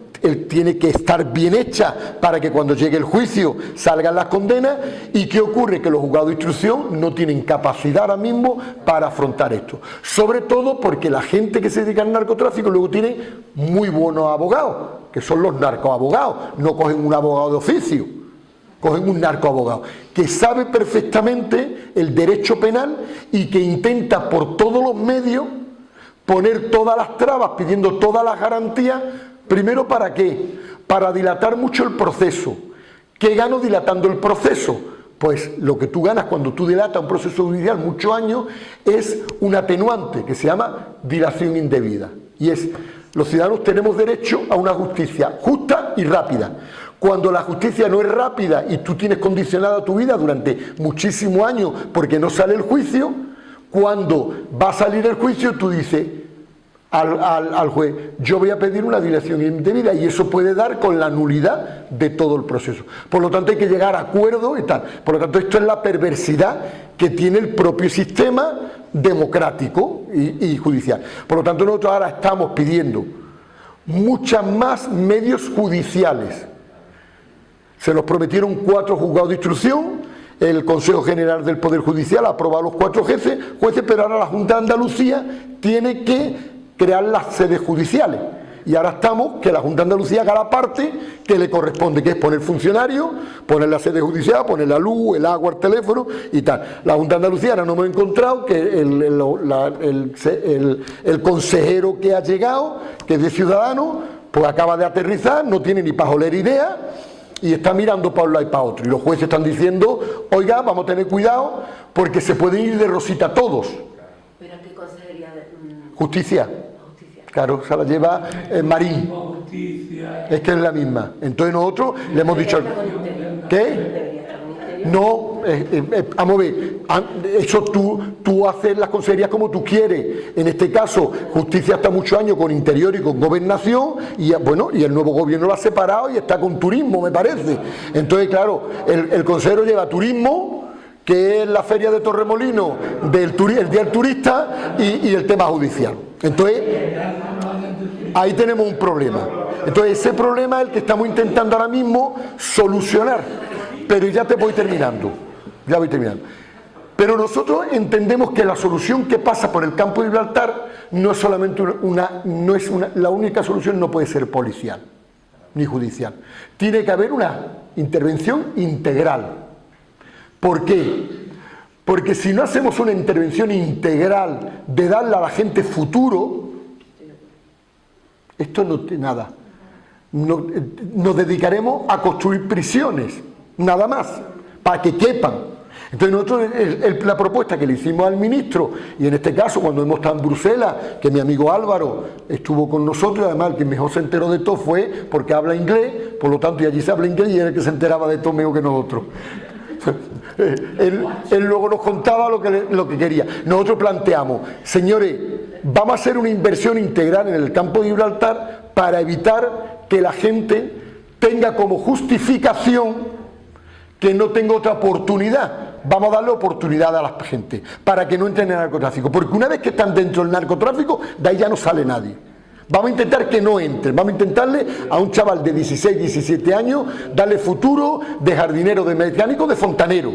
tiene que estar bien hecha para que cuando llegue el juicio salgan las condenas. ¿Y qué ocurre? Que los juzgados de instrucción no tienen capacidad ahora mismo para afrontar esto, sobre todo porque la gente que se dedica al narcotráfico luego tiene muy buenos abogados, que son los narcoabogados. No cogen un abogado de oficio, cogen un narcoabogado que sabe perfectamente el derecho penal y que intenta por todos los medios poner todas las trabas, pidiendo todas las garantías. Primero, ¿para qué? Para dilatar mucho el proceso. ¿Qué gano dilatando el proceso? Pues lo que tú ganas cuando tú dilatas un proceso judicial muchos años es un atenuante que se llama dilación indebida. Y es, los ciudadanos tenemos derecho a una justicia justa y rápida. Cuando la justicia no es rápida y tú tienes condicionada tu vida durante muchísimos años porque no sale el juicio, cuando va a salir el juicio tú dices al juez, yo voy a pedir una dilación indebida, y eso puede dar con la nulidad de todo el proceso. Por lo tanto hay que llegar a acuerdos y tal. Por lo tanto esto es la perversidad que tiene el propio sistema democrático y judicial. Por lo tanto nosotros ahora estamos pidiendo muchas más medios judiciales. Se nos prometieron 4 juzgados de instrucción. El Consejo General del Poder Judicial ha aprobado los 4 jueces, pero ahora la Junta de Andalucía tiene que crear las sedes judiciales. Y ahora estamos que la Junta de Andalucía haga la parte que le corresponde, que es poner funcionarios, poner la sede judicial, poner la luz, el agua, el teléfono y tal. La Junta de Andalucía ahora no hemos encontrado que el consejero que ha llegado, que es de Ciudadanos, pues acaba de aterrizar, no tiene ni pajolera idea y está mirando para un lado y para otro. Y los jueces están diciendo, oiga, vamos a tener cuidado porque se pueden ir de rosita todos. ¿Pero qué consejería de Justicia. Claro, se la lleva Marín. Es que es la misma. Entonces nosotros le hemos dicho... ¿Qué? No, vamos a ver, eso tú haces las consejerías como tú quieres. En este caso, Justicia está muchos años con Interior y con Gobernación y bueno, y el nuevo gobierno lo ha separado y está con Turismo, me parece. Entonces, claro, el consejero lleva Turismo, que es la feria de Torremolinos, el Día del Turista y el tema judicial. Entonces, ahí tenemos un problema. Entonces, ese problema es el que estamos intentando ahora mismo solucionar. Pero ya te voy terminando. Ya voy terminando. Pero nosotros entendemos que la solución que pasa por el campo de Gibraltar no es solamente la única solución, no puede ser policial ni judicial. Tiene que haber una intervención integral. ¿Por qué? Porque si no hacemos una intervención integral de darle a la gente futuro, esto no tiene nada. Nos dedicaremos a construir prisiones, nada más, para que quepan. Entonces nosotros, la propuesta que le hicimos al ministro, y en este caso cuando hemos estado en Bruselas, que mi amigo Álvaro estuvo con nosotros, y además el que mejor se enteró de todo fue porque habla inglés, por lo tanto y allí se habla inglés y era el que se enteraba de todo mejor que nosotros. Él luego nos contaba lo que quería. Nosotros planteamos, señores, vamos a hacer una inversión integral en el campo de Gibraltar para evitar que la gente tenga como justificación que no tenga otra oportunidad. Vamos a darle oportunidad a la gente para que no entren en el narcotráfico, porque una vez que están dentro del narcotráfico, de ahí ya no sale nadie. Vamos a intentar que no entren, vamos a intentarle a un chaval de 16, 17 años darle futuro de jardinero, de mecánico, de fontanero,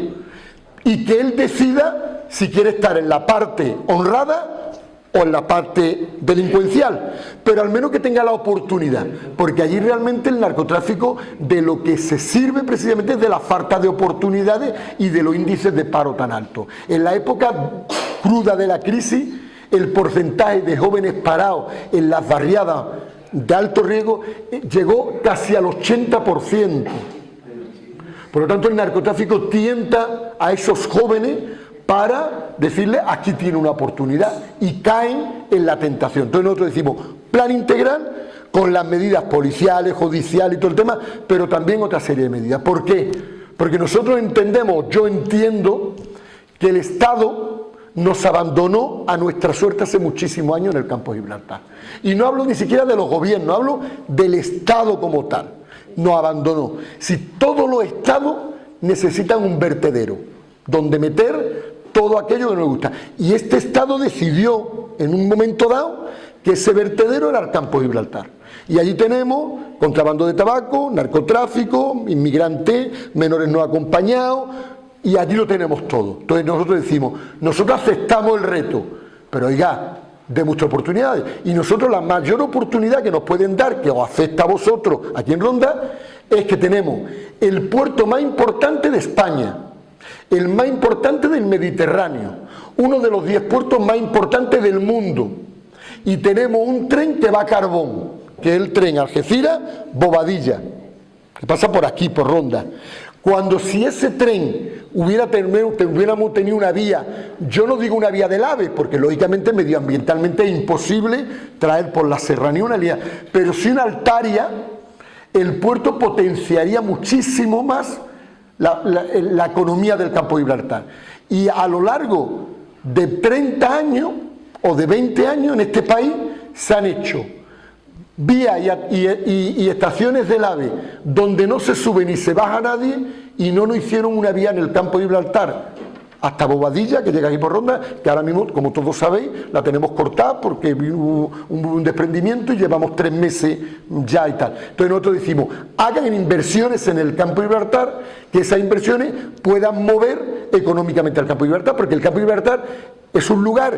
y que él decida si quiere estar en la parte honrada o en la parte delincuencial, pero al menos que tenga la oportunidad, porque allí realmente el narcotráfico de lo que se sirve precisamente es de la falta de oportunidades y de los índices de paro tan altos. En la época cruda de la crisis, el porcentaje de jóvenes parados en las barriadas de alto riesgo llegó casi al 80%. Por lo tanto, el narcotráfico tienta a esos jóvenes para decirle aquí tiene una oportunidad y caen en la tentación. Entonces nosotros decimos plan integral con las medidas policiales, judiciales y todo el tema, pero también otra serie de medidas. ¿Por qué? Porque nosotros entendemos, yo entiendo que el Estado nos abandonó a nuestra suerte hace muchísimos años en el campo de Gibraltar. Y no hablo ni siquiera de los gobiernos, hablo del Estado como tal. Nos abandonó. Si todos los Estados necesitan un vertedero donde meter todo aquello que nos gusta. Y este Estado decidió en un momento dado que ese vertedero era el campo de Gibraltar. Y allí tenemos contrabando de tabaco, narcotráfico, inmigrantes, menores no acompañados, y allí lo tenemos todo. Entonces nosotros decimos, nosotros aceptamos el reto, pero oiga, de muchas oportunidades. Y nosotros la mayor oportunidad que nos pueden dar, que os afecta a vosotros aquí en Ronda, es que tenemos el puerto más importante de España, el más importante del Mediterráneo, uno de los 10 puertos más importantes del mundo, y tenemos un tren que va a carbón, que es el tren Algeciras-Bobadilla, que pasa por aquí, por Ronda. Cuando si ese tren hubiéramos tenido una vía, yo no digo una vía del AVE, porque lógicamente medioambientalmente es imposible traer por la serranía una vía, pero si una Altaria, el puerto potenciaría muchísimo más la economía del campo de Gibraltar. Y a lo largo de 30 años o de 20 años en este país se han hecho vías y estaciones del AVE donde no se sube ni se baja nadie, y no nos hicieron una vía en el campo de Gibraltar hasta Bobadilla, que llega aquí por Ronda, que ahora mismo, como todos sabéis, la tenemos cortada porque hubo un desprendimiento y llevamos 3 meses ya y tal. Entonces nosotros decimos, hagan inversiones en el campo de Gibraltar, que esas inversiones puedan mover económicamente al campo de Gibraltar, porque el campo de Gibraltar es un lugar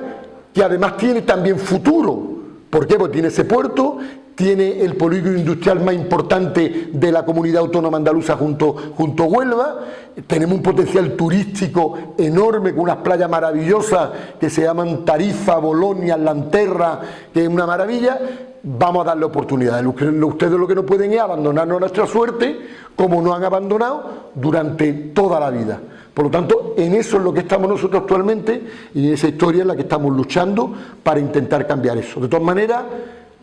que además tiene también futuro. ¿Por qué? Porque tiene ese puerto, tiene el polígono industrial más importante de la comunidad autónoma andaluza junto a Huelva, tenemos un potencial turístico enorme con unas playas maravillosas que se llaman Tarifa, Bolonia, Lanterra, que es una maravilla. Vamos a darle oportunidades. Ustedes lo que no pueden es abandonarnos a nuestra suerte, como nos han abandonado durante toda la vida. Por lo tanto, en eso es lo que estamos nosotros actualmente y en esa historia es la que estamos luchando para intentar cambiar eso. De todas maneras,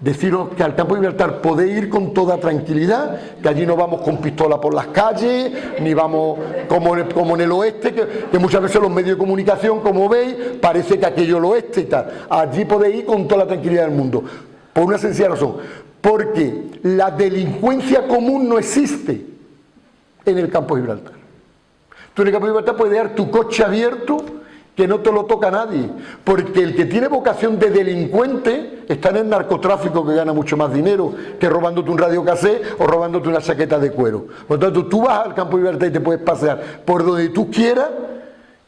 deciros que al Campo de Gibraltar podéis ir con toda tranquilidad, que allí no vamos con pistola por las calles, ni vamos como en el oeste, que muchas veces los medios de comunicación, como veis, parece que aquello es el oeste y tal. Allí podéis ir con toda la tranquilidad del mundo, por una sencilla razón, porque la delincuencia común no existe en el Campo de Gibraltar. Tú en el Campo de Gibraltar puedes dejar tu coche abierto, que no te lo toca nadie, porque el que tiene vocación de delincuente está en el narcotráfico, que gana mucho más dinero que robándote un radiocassette o robándote una chaqueta de cuero. Por lo tanto, tú vas al Campo de Gibraltar y te puedes pasear por donde tú quieras,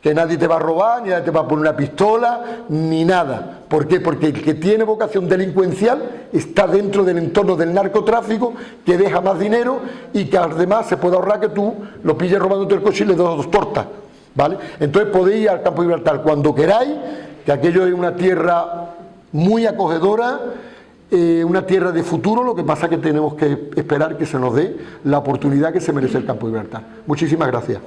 que nadie te va a robar, ni nadie te va a poner una pistola, ni nada. ¿Por qué? Porque el que tiene vocación delincuencial está dentro del entorno del narcotráfico, que deja más dinero y que además se puede ahorrar que tú lo pilles robándote el coche y le das 2 tortas. ¿Vale? Entonces podéis ir al Campo de Gibraltar cuando queráis, que aquello es una tierra muy acogedora, una tierra de futuro. Lo que pasa es que tenemos que esperar que se nos dé la oportunidad que se merece el Campo de Gibraltar. Muchísimas gracias.